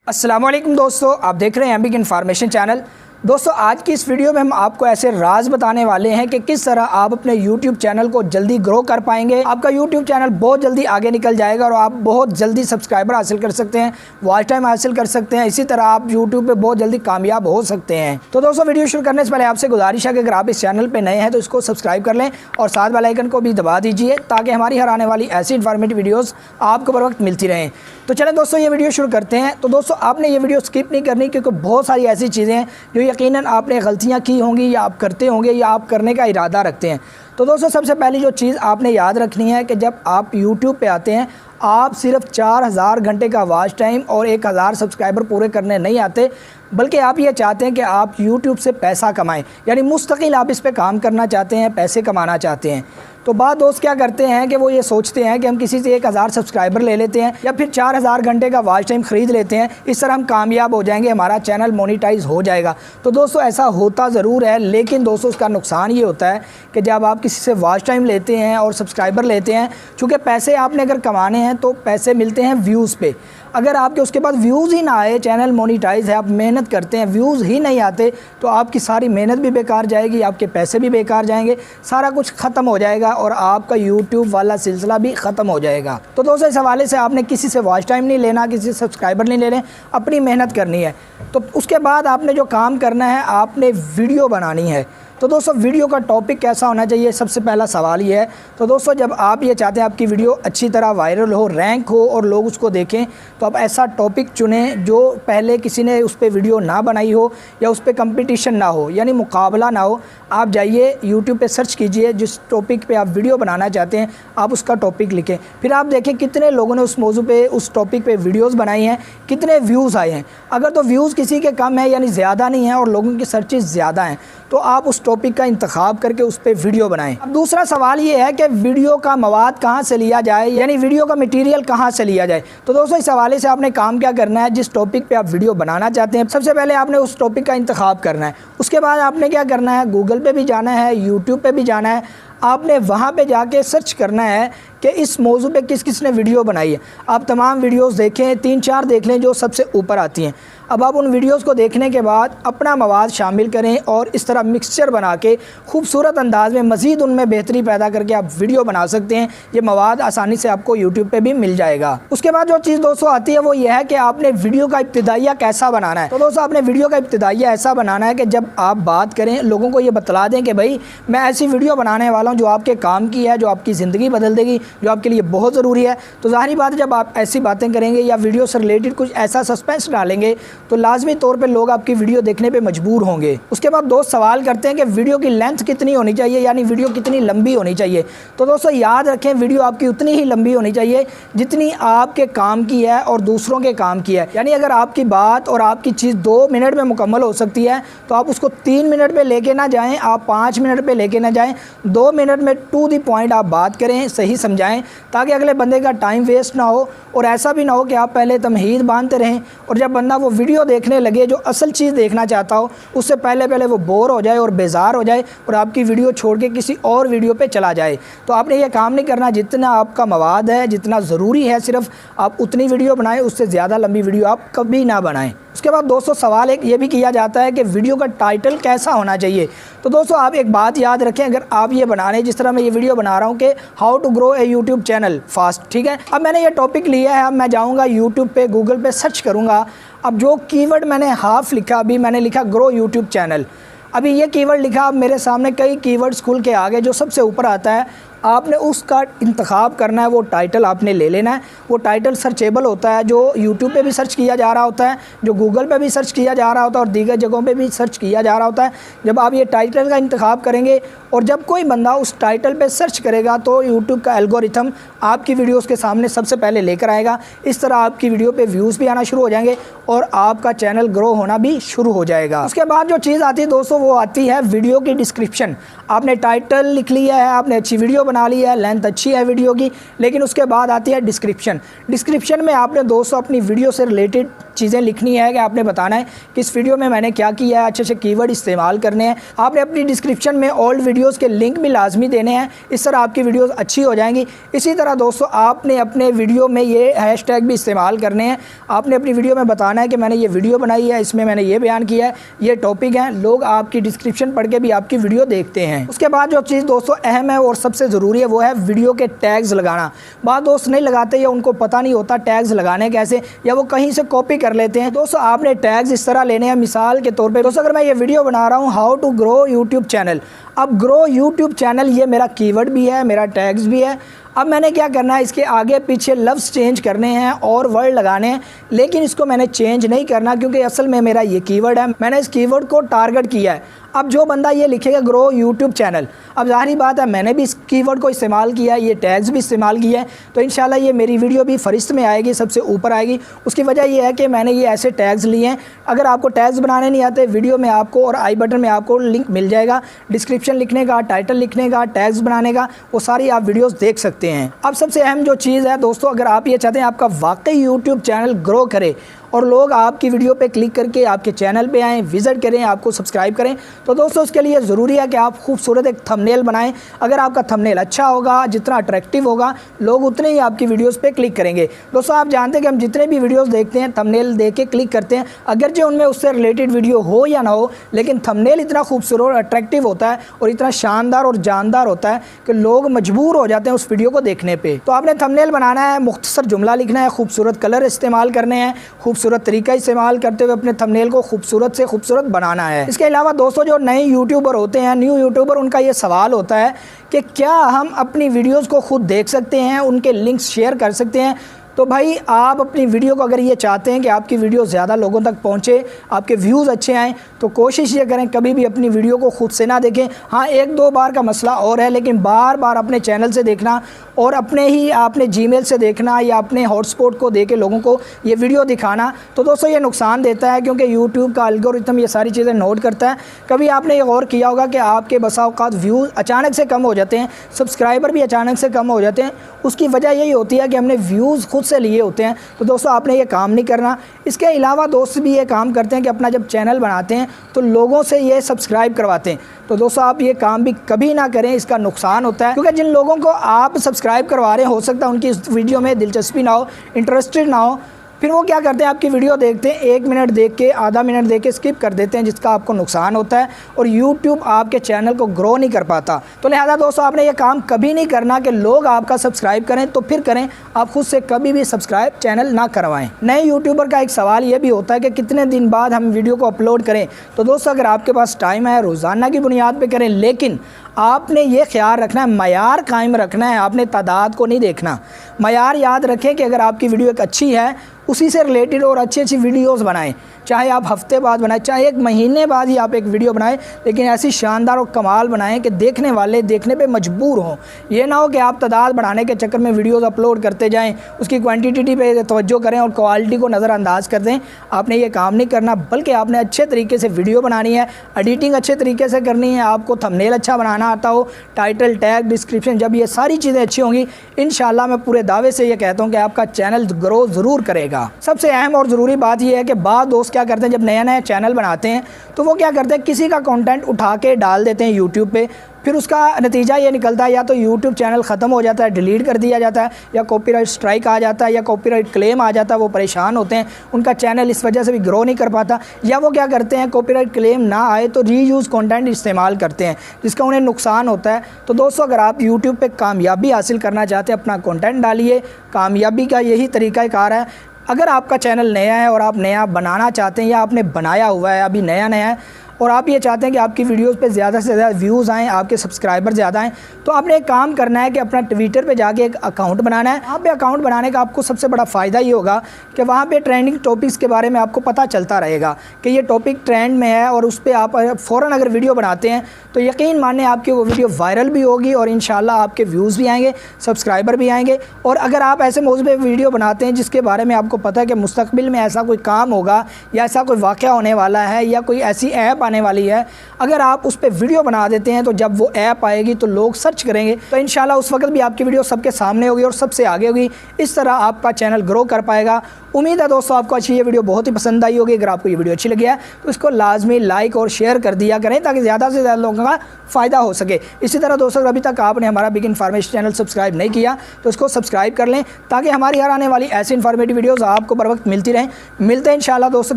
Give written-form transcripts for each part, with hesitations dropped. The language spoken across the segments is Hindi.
अस्सलाम वालेकुम दोस्तों, आप देख रहे हैं एमबी इन्फॉर्मेशन चैनल। दोस्तों, आज की इस वीडियो में हम आपको ऐसे राज बताने वाले हैं कि किस तरह आप अपने YouTube चैनल को जल्दी ग्रो कर पाएंगे। आपका YouTube चैनल बहुत जल्दी आगे निकल जाएगा और आप बहुत जल्दी सब्सक्राइबर हासिल कर सकते हैं, वॉच टाइम हासिल कर सकते हैं। इसी तरह आप YouTube पे बहुत जल्दी कामयाब हो सकते हैं। तो दोस्तों, वीडियो शुरू करने से पहले आपसे गुजारिश है कि अगर आप इस चैनल पर नए हैं तो इसको सब्सक्राइब कर लें और साथ बेल आइकन को भी दबा दीजिए ताकि हमारी हर आने वाली ऐसी इन्फॉर्मेटिव वीडियोज़ आपको बर वक्त मिलती रहें। तो चलें दोस्तों, ये वीडियो शुरू करते हैं। तो दोस्तों, आपने ये वीडियो स्किप नहीं करनी क्योंकि बहुत सारी ऐसी चीज़ें हैं जो यकीनन आपने गलतियां की होंगी या आप करते होंगे या आप करने का इरादा रखते हैं। तो दोस्तों, सबसे पहली जो चीज़ आपने याद रखनी है कि जब आप YouTube पे आते हैं, आप सिर्फ 4000 घंटे का वॉच टाइम और 1000 सब्सक्राइबर पूरे करने नहीं आते, बल्कि आप ये चाहते हैं कि आप YouTube से पैसा कमाएं, यानी मुस्तकिल आप इस पे काम करना चाहते हैं, पैसे कमाना चाहते हैं। तो बाद दोस्त क्या करते हैं कि वो ये सोचते हैं कि हम किसी से 1000 सब्सक्राइबर ले लेते हैं या फिर 4000 घंटे का वॉच टाइम ख़रीद लेते हैं, इस तरह हम कामयाब हो जाएंगे, हमारा चैनल मोनेटाइज हो जाएगा। तो दोस्तों, ऐसा होता ज़रूर है, लेकिन दोस्तों उसका नुकसान ये होता है कि जब आप किसी से वॉच टाइम लेते हैं और सब्सक्राइबर लेते हैं, चूँकि पैसे आपने अगर कमाने हैं तो पैसे मिलते हैं व्यूज़ पे। अगर आपके उसके बाद व्यूज़ ही ना आए, चैनल मोनेटाइज है, आप मेहनत करते हैं, व्यूज़ ही नहीं आते, तो आपकी सारी मेहनत भी बेकार जाएगी, आपके पैसे भी बेकार जाएंगे, सारा कुछ ख़त्म हो जाएगा और आपका YouTube वाला सिलसिला भी ख़त्म हो जाएगा। तो दोस्तों, इस हवाले से आपने किसी से वॉच टाइम नहीं लेना, किसी से सब्सक्राइबर नहीं लेने, अपनी मेहनत करनी है। तो उसके बाद आपने जो काम करना है, आपने वीडियो बनानी है। तो दोस्तों, वीडियो का टॉपिक कैसा होना चाहिए, सबसे पहला सवाल ये है। तो दोस्तों, जब आप ये चाहते हैं आपकी वीडियो अच्छी तरह वायरल हो, रैंक हो और लोग उसको देखें, तो आप ऐसा टॉपिक चुनें जो पहले किसी ने उस पर वीडियो ना बनाई हो या उस पर कंपटीशन ना हो, यानी मुकाबला ना हो। आप जाइए YouTube पे सर्च कीजिए, जिस टॉपिक पे आप वीडियो बनाना चाहते हैं आप उसका टॉपिक लिखें, फिर आप देखें कितने लोगों ने उस मौजू पे, उस टॉपिक पे वीडियोज़ बनाई हैं, कितने व्यूज़ आए हैं। अगर तो व्यूज़ किसी के कम है, यानी ज़्यादा नहीं है और लोगों की सर्चेज़ ज़्यादा हैं, तो आप उस टॉपिक का इंतखाब करके उस पर वीडियो बनाएं। अब दूसरा सवाल ये है कि वीडियो का मवाद कहाँ से लिया जाए, यानी वीडियो का मटेरियल कहाँ से लिया जाए। तो दोस्तों, इस हवाले से आपने काम क्या करना है, जिस टॉपिक पे आप वीडियो बनाना चाहते हैं, सबसे पहले आपने उस टॉपिक का इंतखाब करना है। उसके बाद आपने क्या करना है, गूगल पे भी जाना है, यूट्यूब पे भी जाना है, आपने वहाँ पे जाके सर्च करना है कि इस मौजू पे किस किस ने वीडियो बनाई है। आप तमाम वीडियोस देखें, 3-4 देख लें जो सबसे ऊपर आती हैं। अब आप उन वीडियोस को देखने के बाद अपना मवाद शामिल करें और इस तरह मिक्सचर बना के खूबसूरत अंदाज में मज़ीद उनमें बेहतरी पैदा करके आप वीडियो बना सकते हैं। ये मवाद आसानी से आपको यूट्यूब पे भी मिल जाएगा। उसके बाद जो चीज़ दोस्तों आती है वो ये है कि आपने वीडियो का इब्तिदाइया कैसा बनाना है। तो दोस्तों, आपने वीडियो का इब्तिदाइया ऐसा बनाना है कि जब आप बात करें, लोगों को ये बतला दें कि भाई मैं ऐसी वीडियो बनाने वाला हूँ जो आपके काम की है, जो आपकी ज़िंदगी बदल देगी, जो आपके लिए बहुत ज़रूरी है। तो ज़ाहिर बात है, जब आप ऐसी बातें करेंगे या वीडियो से रिलेटेड कुछ ऐसा सस्पेंस डालेंगे तो लाजमी तौर पे लोग आपकी वीडियो देखने पे मजबूर होंगे। उसके बाद दोस्त सवाल करते हैं कि वीडियो की लेंथ कितनी होनी चाहिए, यानी वीडियो कितनी लंबी होनी चाहिए। तो दोस्तों, याद रखें, वीडियो आपकी उतनी ही लंबी होनी चाहिए जितनी आपके काम की है और दूसरों के काम की है। यानी अगर आपकी बात और आपकी चीज़ 2 मिनट में मुकम्मल हो सकती है तो आप उसको 3 मिनट पर लेके ना जाएँ, आप 5 मिनट पर लेके ना जाएँ, 2 मिनट में टू द पॉइंट आप बात करें, सही समझाएं, ताकि अगले बंदे का टाइम वेस्ट ना हो। और ऐसा भी ना हो कि आप पहले तमहीद बांधते रहें और जब बंदा वो वीडियो देखने लगे जो असल चीज़ देखना चाहता हो, उससे पहले वो बोर हो जाए और बेजार हो जाए और आपकी वीडियो छोड़ के किसी और वीडियो पे चला जाए। तो आपने ये काम नहीं करना। जितना आपका मवाद है, जितना ज़रूरी है, सिर्फ आप उतनी वीडियो बनाएं, उससे ज़्यादा लंबी वीडियो आप कभी ना बनाएं। उसके बाद दोस्तों, सवाल एक ये भी किया जाता है कि वीडियो का टाइटल कैसा होना चाहिए। तो दोस्तों, आप एक बात याद रखें, अगर आप ये बना रहे हैं, जिस तरह मैं ये वीडियो बना रहा हूँ कि how to grow a YouTube channel fast, ठीक है। अब मैंने ये टॉपिक लिया है, अब मैं जाऊँगा यूट्यूब पे, गूगल पे सर्च करूँगा। अब जो कीवर्ड मैंने हाफ लिखा, अभी मैंने लिखा ग्रो यूट्यूब चैनल, अभी ये कीवर्ड लिखा, अब मेरे सामने कई कीवर्ड्स खुल के आ गए। जो सबसे ऊपर आता है आपने उसका इंतखाब करना है, वो टाइटल आपने ले लेना है। वो टाइटल सर्चेबल होता है, जो यूट्यूब पे भी सर्च किया जा रहा होता है, जो गूगल पे भी सर्च किया जा रहा होता है और दीगर जगहों पे भी सर्च किया जा रहा होता है। जब आप ये टाइटल का इंतखाब करेंगे और जब कोई बंदा उस टाइटल पे सर्च करेगा तो यूट्यूब का एल्गोरिथम आपकी वीडियोज़ के सामने सबसे पहले लेकर आएगा। इस तरह आपकी वीडियो पर व्यूज़ भी आना शुरू हो जाएंगे और आपका चैनल ग्रो होना भी शुरू हो जाएगा। उसके बाद जो चीज़ आती है दोस्तों, वो आती है वीडियो की डिस्क्रिप्शन। आपने टाइटल लिख लिया है, आपने अच्छी वीडियो बना ली है, लेंथ अच्छी है वीडियो की, लेकिन उसके बाद आती है डिस्क्रिप्शन। डिस्क्रिप्शन में आपने दोस्तों अपनी वीडियो से रिलेटेड चीज़ें लिखनी है कि आपने बताना है कि इस वीडियो में मैंने क्या किया है, अच्छे अच्छे कीवर्ड इस्तेमाल करने हैं। आपने अपनी डिस्क्रिप्शन में ओल्ड वीडियोस के लिंक भी लाजमी देने हैं, इस तरह आपकी वीडियोस अच्छी हो जाएंगी। इसी तरह दोस्तों आपने अपने वीडियो में ये हैशटैग भी इस्तेमाल करने हैं। आपने अपनी वीडियो में बताना है कि मैंने ये वीडियो बनाई है, इसमें मैंने ये बयान किया है, ये टॉपिक है। लोग आपकी डिस्क्रिप्शन पढ़ के भी आपकी वीडियो देखते हैं। उसके बाद जो चीज़ दोस्तों अहम है और सबसे ज़रूरी है वो है वीडियो के टैग्स लगाना। बहुत दोस्त नहीं लगाते या उनको पता नहीं होता टैग्स लगाने कैसे, या वो कहीं से कॉपी कर लेते हैं। दोस्तों आपने टैग्स इस तरह लेने हैं, मिसाल के तौर पे दोस्तों अगर मैं ये वीडियो बना रहा हूँ how to grow YouTube channel, अब ग्रो यूट्यूब चैनल ये मेरा कीवर्ड भी है, मेरा टैग्स भी है। अब मैंने क्या करना है, इसके आगे पीछे लफ्ज़ चेंज करने हैं और वर्ड लगाने हैं, लेकिन इसको मैंने चेंज नहीं करना क्योंकि असल में मेरा ये कीवर्ड है, मैंने इस कीवर्ड को टारगेट किया है। अब जो बंदा ये लिखेगा ग्रो यूट्यूब चैनल, अब ज़ाहिर बात है मैंने भी इस कीवर्ड को इस्तेमाल किया है, ये टैग्स भी इस्तेमाल किया है, तो इंशाल्लाह ये मेरी वीडियो भी फरिश्त में आएगी, सबसे ऊपर आएगी। उसकी वजह ये है कि मैंने ये ऐसे टैग्स लिए हैं। अगर आपको टैग्स बनाने नहीं आते, वीडियो में आपको और आई बटन में आपको लिंक मिल जाएगा डिस्क्रिप्शन लिखने का, टाइटल लिखने का, टैग्स बनाने का, वो सारी आप वीडियोज़ देख सकते हैं। अब सबसे अहम जो चीज़ है दोस्तों, अगर आप ये चाहते हैं आपका वाकई यूट्यूब चैनल ग्रो करे और लोग आपकी वीडियो पे क्लिक करके आपके चैनल पे आएँ, विज़िट करें, आपको सब्सक्राइब करें, तो दोस्तों उसके लिए ज़रूरी है कि आप खूबसूरत एक थंबनेल बनाएं। अगर आपका थंबनेल अच्छा होगा, जितना अट्रैक्टिव होगा, लोग उतने ही आपकी वीडियोस पे क्लिक करेंगे। दोस्तों आप जानते हैं कि हम जितने भी वीडियोस देखते हैं थंबनेल देख के क्लिक करते हैं, अगर जो उनमें उससे रिलेटेड वीडियो हो या ना हो, लेकिन थंबनेल इतना खूबसूरत और अट्रैक्टिव होता है और इतना शानदार और जानदार होता है कि लोग मजबूर हो जाते हैं उस वीडियो को देखने पर। तो आपने थंबनेल बनाना है, मुख्तसर जुमला लिखना है, खूबसूरत कलर इस्तेमाल करने हैं, खूबसूरत तरीका इस्तेमाल करते हुए अपने थंबनेल को खूबसूरत से खूबसूरत बनाना है। इसके अलावा दोस्तों जो नए यूट्यूबर होते हैं, न्यू यूट्यूबर, उनका ये सवाल होता है कि क्या हम अपनी वीडियोस को खुद देख सकते हैं, उनके लिंक्स शेयर कर सकते हैं? तो भाई आप अपनी वीडियो को अगर ये चाहते हैं कि आपकी वीडियो ज़्यादा लोगों तक पहुँचे, आपके व्यूज़ अच्छे आएँ, तो कोशिश ये करें कभी भी अपनी वीडियो को खुद से ना देखें। हाँ, एक दो बार का मसला और है, लेकिन बार बार अपने चैनल से देखना और अपने ही आपने जीमेल से देखना या अपने हॉटस्पॉट को दे के लोगों को ये वीडियो दिखाना, तो दोस्तों ये नुकसान देता है क्योंकि यूट्यूब का एल्गोरिथम ये सारी चीज़ें नोट करता है। कभी आपने ये गौर किया होगा कि आपके बसा औकात व्यूज़ अचानक से कम हो जाते हैं, सब्सक्राइबर भी अचानक से कम हो जाते हैं। उसकी वजह यही होती है कि हमने व्यूज़ खुद से लिए होते हैं। तो दोस्तों आपने ये काम नहीं करना। इसके अलावा दोस्त भी ये काम करते हैं कि अपना जब चैनल बनाते हैं तो लोगों से ये सब्सक्राइब करवाते हैं। तो दोस्तों आप ये काम भी कभी ना करें, इसका नुकसान होता है क्योंकि जिन लोगों को आप सब्सक्राइब करवा रहे हैं हो सकता है उनकी इस वीडियो में दिलचस्पी ना हो, इंटरेस्टेड ना हो, फिर वो क्या करते हैं आपकी वीडियो देखते हैं, 1 मिनट देख के, आधा मिनट देख के स्किप कर देते हैं, जिसका आपको नुकसान होता है और यूट्यूब आपके चैनल को ग्रो नहीं कर पाता। तो लिहाजा दोस्तों आपने ये काम कभी नहीं करना कि लोग आपका सब्सक्राइब करें तो फिर करें, आप खुद से कभी भी सब्सक्राइब चैनल ना करवाएं। नए यूट्यूबर का एक सवाल ये भी होता है कि कितने दिन बाद हम वीडियो को अपलोड करें। तो दोस्तों अगर आपके पास टाइम है रोज़ाना की बुनियाद पर करें, लेकिन आपने ये ख्याल रखना है, मयार कायम रखना है, आपने तादाद को नहीं देखना। मयार याद रखें कि अगर आपकी वीडियो एक अच्छी है, उसी से रिलेटेड और अच्छी अच्छी वीडियोस बनाएं, चाहे आप हफ्ते बाद बनाएं, चाहे 1 महीने बाद ही आप एक वीडियो बनाएं, लेकिन ऐसी शानदार और कमाल बनाएं कि देखने वाले देखने पे मजबूर हों। ये ना हो कि आप तादाद बढ़ाने के चक्कर में वीडियोस अपलोड करते जाएं, उसकी क्वांटिटी पे तवज्जो करें और क्वालिटी को नज़रअंदाज कर दें। आपने ये काम नहीं करना, बल्कि आपने अच्छे तरीके से वीडियो बनानी है, एडिटिंग अच्छे तरीके से करनी है, आपको थंबनेल अच्छा बनाना आता हो, टाइटल, टैग, डिस्क्रिप्शन, जब ये सारी चीज़ें अच्छी होंगी इंशाल्लाह मैं पूरे दावे से ये कहता हूँ कि आपका चैनल ग्रो ज़रूर करेगा। सबसे अहम और ज़रूरी बात यह है कि बाद दोस्त क्या करते हैं जब नया नया चैनल बनाते हैं तो वो क्या करते हैं किसी का कंटेंट उठा के डाल देते हैं यूट्यूब पे, फिर उसका नतीजा ये निकलता है या तो यूट्यूब चैनल ख़त्म हो जाता है, डिलीट कर दिया जाता है, या कॉपीराइट स्ट्राइक आ जाता है, या कॉपीराइट क्लेम आ जाता है। वो परेशान होते हैं, उनका चैनल इस वजह से भी ग्रो नहीं कर पाता। या वो क्या करते हैं कॉपीराइट क्लेम ना आए तो रीयूज़ कंटेंट इस्तेमाल करते हैं जिसका उन्हें नुकसान होता है। तो दोस्तों अगर आप यूट्यूब पे कामयाबी हासिल करना चाहते हैं, अपना कंटेंट डालिए। कामयाबी का यही तरीक़ाकार है। अगर आपका चैनल नया है और आप नया बनाना चाहते हैं या आपने बनाया हुआ है अभी नया है और आप ये चाहते हैं कि आपकी वीडियोस पे ज़्यादा से ज़्यादा व्यूज़ आएँ, आपके सब्सक्राइबर ज़्यादा आएँ, तो आपने एक काम करना है कि अपना ट्विटर पे जाके एक अकाउंट बनाना है। वहाँ पे अकाउंट बनाने का आपको सबसे बड़ा फ़ायदा ये होगा कि वहाँ पे ट्रेंडिंग टॉपिक्स के बारे में आपको पता चलता रहेगा कि ये टॉपिक ट्रेंड में है, और उस पर आप फ़ौरन अगर वीडियो बनाते हैं तो यकीन माने आपकी वो वीडियो वायरल भी होगी और इंशाल्लाह आपके व्यूज़ भी आएँगे, सब्सक्राइबर भी आएँगे। और अगर आप ऐसे मौज़ू पे वीडियो बनाते हैं जिसके बारे में आपको पता है कि मुस्तकबिल में ऐसा कोई काम होगा या ऐसा कोई वाक़या होने वाला है या कोई ऐसी ऐप आने वाली है, अगर आप उस पर वीडियो बना देते हैं तो जब वो ऐप आएगी तो लोग सर्च करेंगे तो इंशाल्लाह उस वक्त भी आपकी वीडियो सबके सामने होगी और सबसे आगे होगी। इस तरह आपका चैनल ग्रो कर पाएगा। उम्मीद है दोस्तों आपको अच्छी ये वीडियो बहुत ही पसंद आई होगी। अगर आपको ये वीडियो अच्छी लगी है तो इसको लाजमी लाइक और शेयर कर दिया करें ताकि ज़्यादा से ज़्यादा लोगों का फ़ायदा हो सके। इसी तरह दोस्तों अभी तक आपने हमारा बिग इन्फॉर्मेशन चैनल सब्सक्राइब नहीं किया तो इसको सब्सक्राइब कर लें ताकि हमारी हर आने वाली ऐसी इन्फॉर्मेटिव वीडियोज़ आपको बर वक्त मिलती रहें। मिलते हैं इंशाल्लाह दोस्तों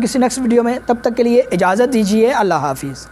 किसी नेक्स्ट वीडियो में, तब तक के लिए इजाज़त दीजिए। अल्लाह हाफिज़।